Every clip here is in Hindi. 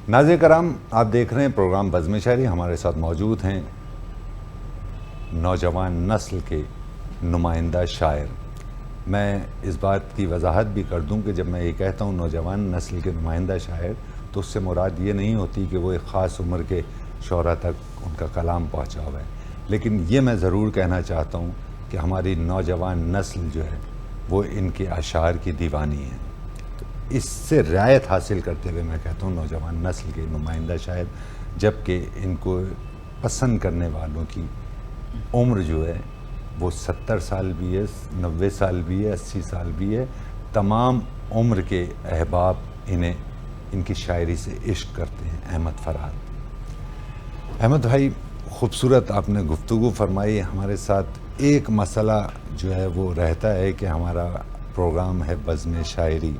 नाज़रीन कराम, आप देख रहे हैं प्रोग्राम बज़्म शायरी। हमारे साथ मौजूद हैं नौजवान नस्ल के नुमाइंदा शायर। मैं इस बात की वजाहत भी कर दूं कि जब मैं ये कहता हूँ नौजवान नस्ल के नुमाइंदा शायर, तो उससे मुराद ये नहीं होती कि वो एक ख़ास उम्र के शोरा तक उनका कलाम पहुँचा हुआ है, लेकिन ये मैं ज़रूर कहना चाहता हूँ कि हमारी नौजवान नस्ल जो है वो इनके अशार की दीवानी है। इससे रियायत हासिल करते हुए मैं कहता हूँ नौजवान नस्ल के नुमाइंदा शायर, जबकि इनको पसंद करने वालों की उम्र जो है वो 70 साल भी है, 90 साल भी है, 80 साल भी है। तमाम उम्र के अहबाब इन्हें इनकी शायरी से इश्क करते हैं। अहमद फरहाद। अहमद भाई, ख़ूबसूरत आपने गुफ्तगू फरमाई। हमारे साथ एक मसला जो है वो रहता है कि हमारा प्रोग्राम है बज़्म शायरी,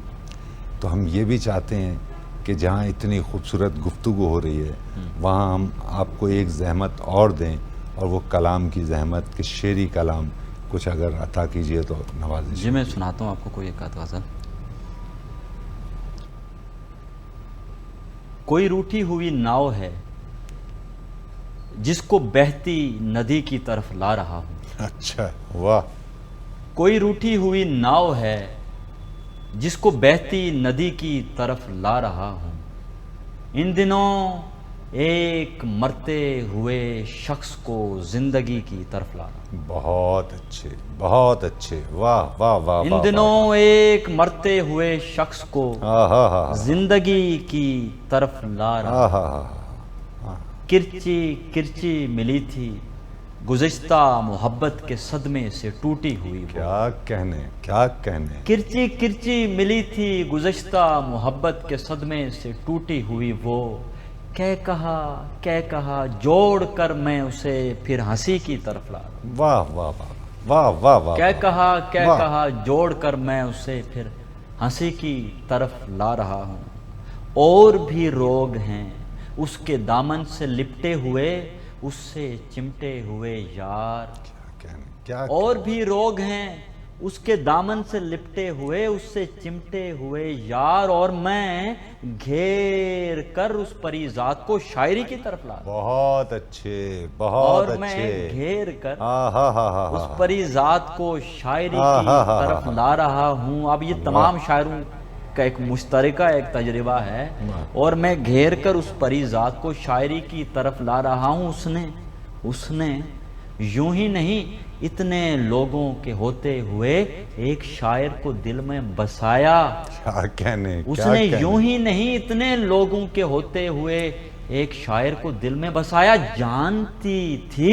तो हम ये भी चाहते हैं कि जहाँ इतनी खूबसूरत गुफ्तगू हो रही है वहाँ हम आपको एक ज़हमत और दें, और वो कलाम की ज़हमत कि शेरी कलाम कुछ अगर अता कीजिए तो नवाज़िश। जी, मैं सुनाता हूँ आपको कोई एक आध गज़ल। कोई रूठी हुई नाव है जिसको बहती नदी की तरफ ला रहा हूँ। अच्छा, वाह। कोई रूठी हुई नाव है जिसको बहती नदी की तरफ ला रहा हूँ। इन दिनों एक मरते हुए शख्स को जिंदगी की तरफ ला रहा हूँ। बहुत अच्छे, बहुत अच्छे, वाह वाह वाह। इन दिनों एक मरते हुए शख्स को जिंदगी की तरफ ला रहा हूँ। किरची किरची मिली थी गुज़िश्ता मोहब्बत के सदमे से टूटी हुई। क्या कहने, क्या कहने। किरची किरची मिली थी गुज़िश्ता मोहब्बत के सदमे से टूटी हुई। वो कह कहा जोड़ कर मैं उसे फिर हंसी की तरफ ला। वाह वाह वाह वाह वाह वाह। क्या कहा जोड़ कर मैं उसे फिर हंसी की तरफ ला रहा हूँ। और भी रोग हैं उसके दामन से लिपटे हुए, उससे चिमटे हुए यार। क्या और भी रोग हैं उसके दामन से लिपटे हुए, उससे चिमटे हुए यार। और मैं घेर कर उस परीज़ात को शायरी की तरफ ला। बहुत अच्छे, बहुत अच्छे। और मैं घेर कर हाँ उस परीज़ात को शायरी की तरफ ला रहा हूँ। अब ये तमाम शायरों का एक मुश्तरका एक तजर्बा है। और मैं घेर कर उस परीज़ात को शायरी की तरफ ला रहा हूँ। उसने यूं ही नहीं इतने लोगों के होते हुए एक शायर को दिल में बसाया। क्या कहने, उसने यूं ही नहीं इतने लोगों के होते हुए एक शायर को दिल में बसाया। जानती थी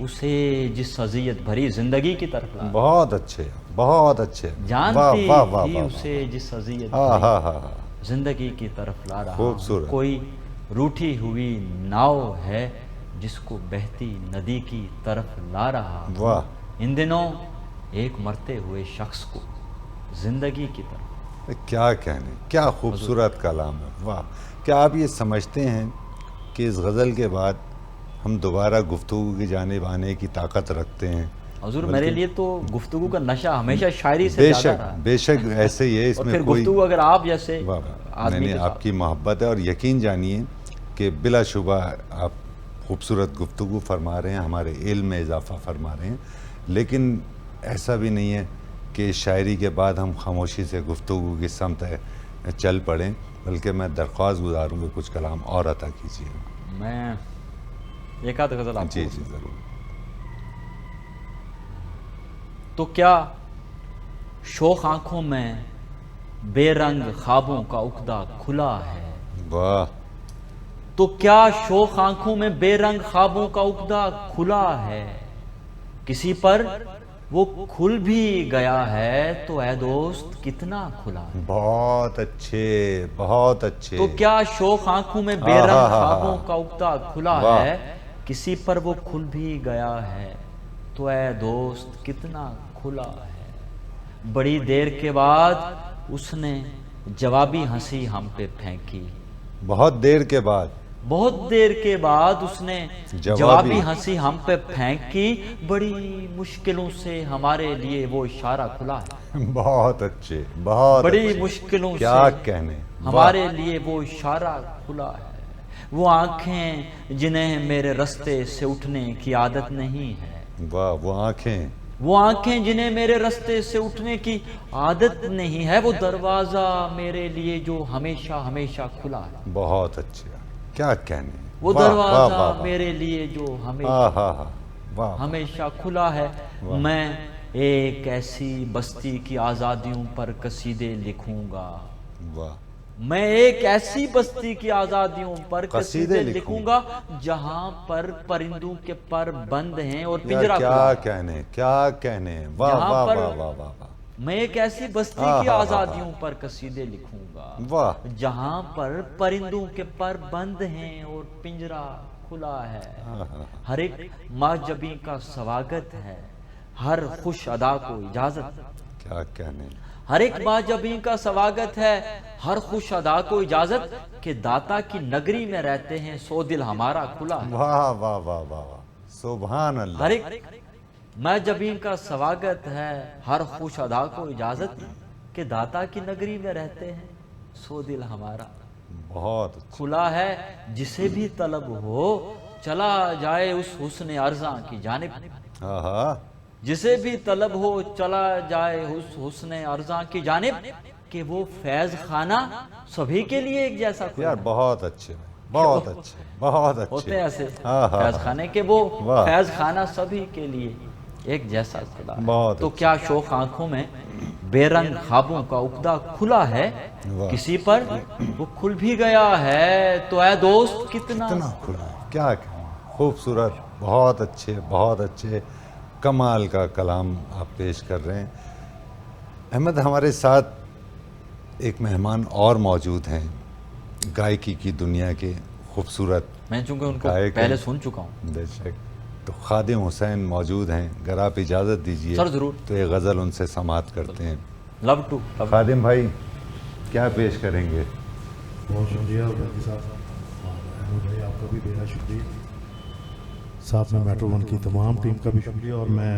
उसे जिस अज़ियत भरी जिंदगी की तरफ ला। बहुत अच्छे, बहुत अच्छे। जानती थी उसे जिस अज़ियत भरी जिंदगी की तरफ ला रहा। खूबसूरत। कोई रूठी हुई नाव है जिसको बहती नदी की तरफ ला रहा। वाह। इन दिनों एक मरते हुए शख्स को जिंदगी की तरफ। क्या कहने, क्या खूबसूरत कलाम है। वाह। क्या आप ये समझते हैं कि इस गज़ल के बाद हम दोबारा गुफ्तगू की जानिब आने की ताकत रखते हैं? हुजूर, मेरे लिए तो गुफ्तगू का नशा हमेशा शायरी से ज़्यादा रहा है। बेशक ऐसे ही है, इसमें फिर कोई गुफ्तगू अगर आप जैसे नहीं, आपकी मोहब्बत है। और यकीन जानिए कि बिलाशुबा आप खूबसूरत गुफ्तगू फरमा रहे हैं, हमारे इल्म में इजाफ़ा फरमा रहे हैं, लेकिन ऐसा भी नहीं है कि शायरी के बाद हम खामोशी से गुफ्तगू की समत चल पड़ें, बल्कि मैं दरख्वास्त गुजारूँगा कुछ कलाम और अता कीजिए। मैं एक आध गज़ल आपको। जी जी ज़रूर। तो क्या शोख आंखों में बेरंग ख्वाबों का उकदा खुला है। वाह। तो क्या शोख आंखों में बेरंग ख्वाबों का उकदा खुला है। किसी पर वो खुल भी गया है तो ऐ दोस्त कितना खुला है। बहुत अच्छे, बहुत अच्छे। तो क्या शोख आंखों में बेरंग ख्वाबों का उकदा खुला है, किसी पर वो खुल भी गया है तो ऐ दोस्त कितना खुला है। बड़ी देर के बाद उसने जवाबी हंसी हम पे फेंकी। बहुत देर के बाद, बहुत देर के बाद उसने जवाबी हंसी हम पे फेंकी। बड़ी मुश्किलों से हमारे लिए वो इशारा खुला है। बहुत अच्छे, बहुत बड़ी अच्छे। मुश्किलों क्या से कहने, हमारे लिए वो इशारा खुला है। वो आंखें जिन्हें मेरे रास्ते से उठने की आदत नहीं है। वाह, वो आंखें, वो आंखें जिन्हें मेरे रास्ते से उठने की आदत नहीं है। वो दरवाजा मेरे लिए जो हमेशा हमेशा खुला है। बहुत अच्छा, क्या कहने। वो वाह, वाह, दरवाजा वाह, वाह। मेरे लिए जो हमेशा हाँ, वाह, हमेशा खुला है। मैं एक ऐसी बस्ती की आज़ादियों पर कसीदे लिखूंगा। वाह, मैं एक ऐसी बस्ती की आज़ादियों पर कसीदे कसीदे लिखूंगा जहां पर परिंदों के पर बंद हैं और यार पिंजरा क्या खुला है। कहने, क्या कहने। वाह जहां वाह पर वाह वाह वाह वाह। मैं एक ऐसी बस्ती हाँ, की हाँ, हाँ, आज़ादियों पर कसीदे लिखूंगा वाह, जहां पर परिंदों के पर बंद हैं और पिंजरा खुला है। हर एक माजबी का स्वागत है, हर खुश अदा को इजाजत। क्या कहने। हर एक माजबी का स्वागत है, हर खुश अदा को इजाजत के दाता की नगरी में रहते हैं, सो दिल हमारा खुला है। वाह वाह वाह वाह वाह, सुभान अल्लाह। हर एक माजबी का स्वागत है, हर खुश अदा को इजाजत के दाता की नगरी में रहते हैं, सो दिल हमारा बहुत अच्छा। खुला है। जिसे भी तलब हो चला जाए उस हुस्न अर्जा की जानिब। हाँ, जिसे भी तलब हो चला जाए उस हुस्न अर्जा की जानिब कि वो फैज खाना सभी के लिए एक जैसा खुला यार है। बहुत अच्छे, बहुत अच्छे, बहुत अच्छे होते हैं ऐसे हाँ, हाँ, फैज खाने के, वो वाह। फैज खाना सभी के लिए एक जैसा खुला है। बहुत तो अच्छा। क्या शौक आंखों में बेरंग ख्वाबों का उकदा खुला है, वाह। किसी पर वो खुल भी गया है तो ऐ दोस्त कितना कितना खुला है, क्या कहना। खूबसूरत, बहुत अच्छे, बहुत अच्छे, कमाल का कलाम आप पेश कर रहे हैं। अहमद, हमारे साथ एक मेहमान और मौजूद हैं, गायकी की दुनिया के खूबसूरत मैं चूंकि उनको गायक पहले हैं। सुन चुका हूँ। बेशक। तो खादिम हुसैन मौजूद हैं, अगर आप इजाज़त दीजिए सर, ज़रूर। तो ये गज़ल उनसे समात करते हैं। लव टू खादिम भाई, क्या पेश करेंगे। बहुत शुक्रिया उदय साहब, और अहमद भाई आपका भी बेहद शुक्रिया, साथ में मेट्रो वन की तमाम टीम का भी शुक्रिया। और मैं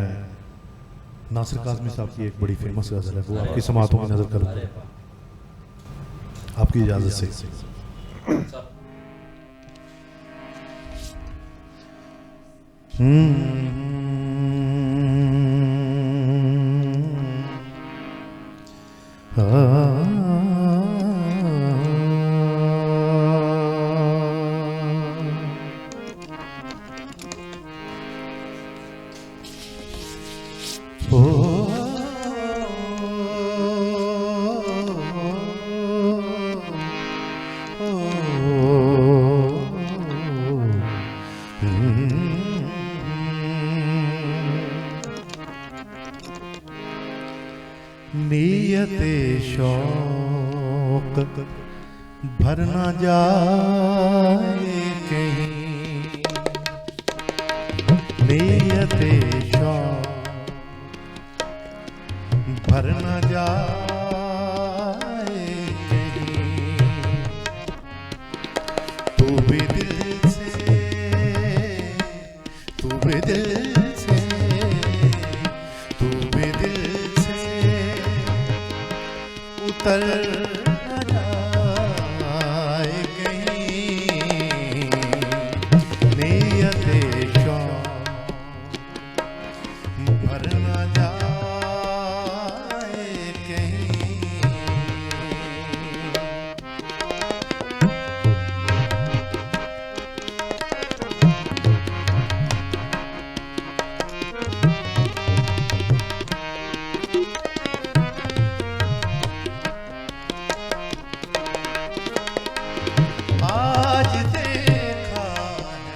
नासिर काज़मी साहब की एक बड़ी फेमस गज़ल है, वो आपकी समातों में नज़र करूँगा आपकी इजाज़त से। नीयते शौक भर न जाए कहीं, नीयते शौक भर न जाए कहीं, तू भी दिल से, तू भी दिल से, तू भी दिल से उतर न जाए कहीं, नीयते शौक भर न जाए कहीं। आज देखा है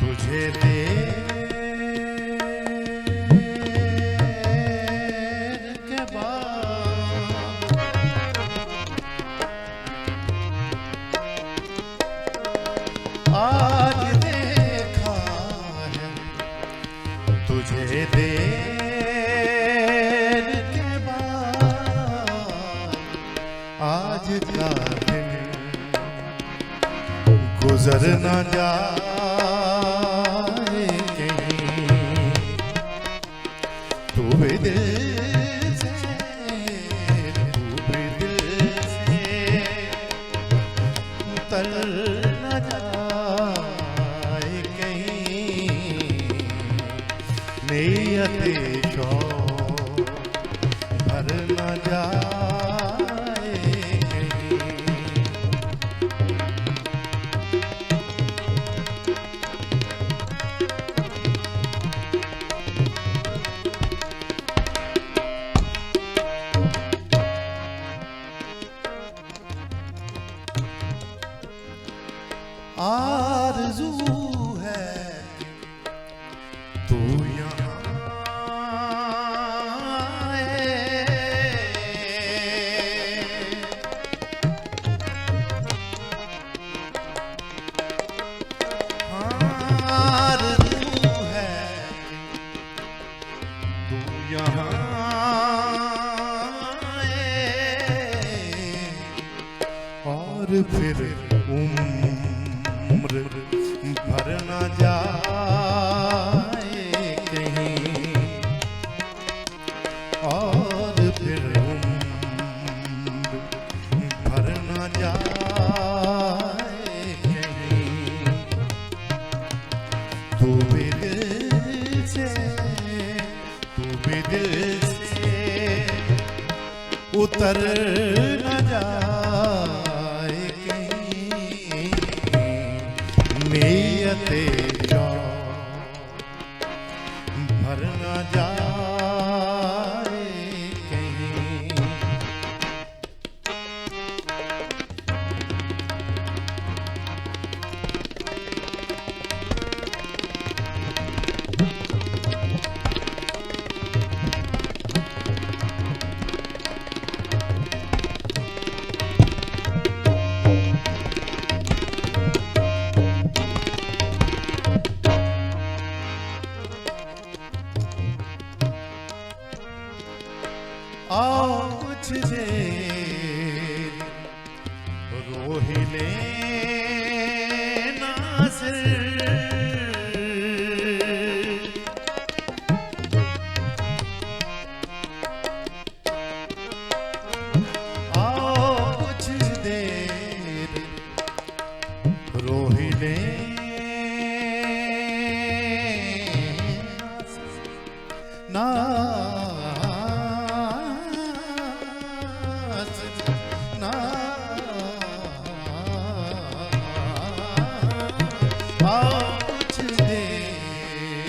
तुझे देर के बाद, आज देखा है तुझे देर के बाद, आज का दिन गुजर न जाए कहीं, तू भी दिल से, तू भी दिल से उतर नीयते शौक भर न जाए कहीं। आरज़ू है तू यहाँ आए, आरज़ू है तू यहाँ आए और फिर उम्र भर न जाए कहीं, और फिर उम्र भर न जाए कहीं। तू भी दिल से उतर न जाए कहीं। नीयते शौक भर न जाए कहीं। आओ कुछ देर रो ही लेना सिर, आओ कुछ देर रो ही लेना कुछ देर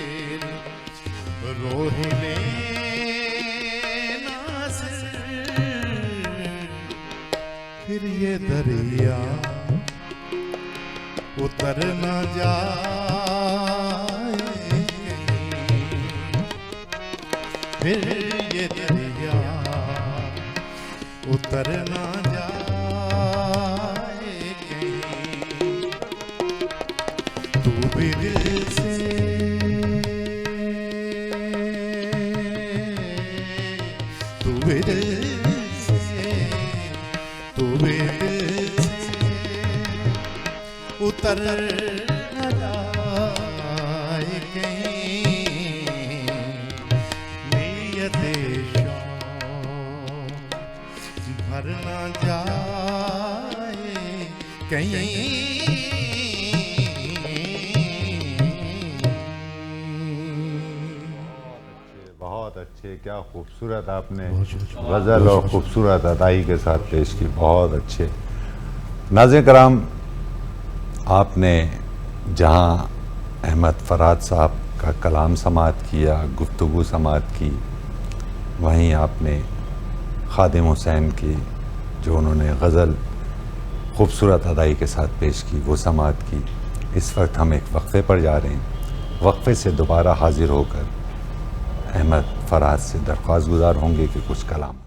रो ही लेना सिर, फिर ये दरिया उतर न जाए कहीं। फिर ये दरिया उतर न जाए कहीं। तू भी दिल से उतर न जाए कहीं। नीयते शौक भर न जाए कहीं। बहुत अच्छे, क्या खूबसूरत आपने गज़ल और खूबसूरत अदाई के साथ पेश की, बहुत अच्छे। नाज़रीन कराम, आपने जहाँ अहमद फ़रहाद साहब का कलाम समाअत किया, गुफ्तगू समाअत की, वहीं आपने ख़ादिम हुसैन की जो उन्होंने गज़ल खूबसूरत अदाई के साथ पेश की वो समाअत की। इस वक्त हम एक वक्फ़े पर जा रहे हैं। वक्फ़े से दोबारा हाज़िर होकर अहमद फ़रहाद से दरख्वास्त गुज़ार होंगे कि कुछ कलाम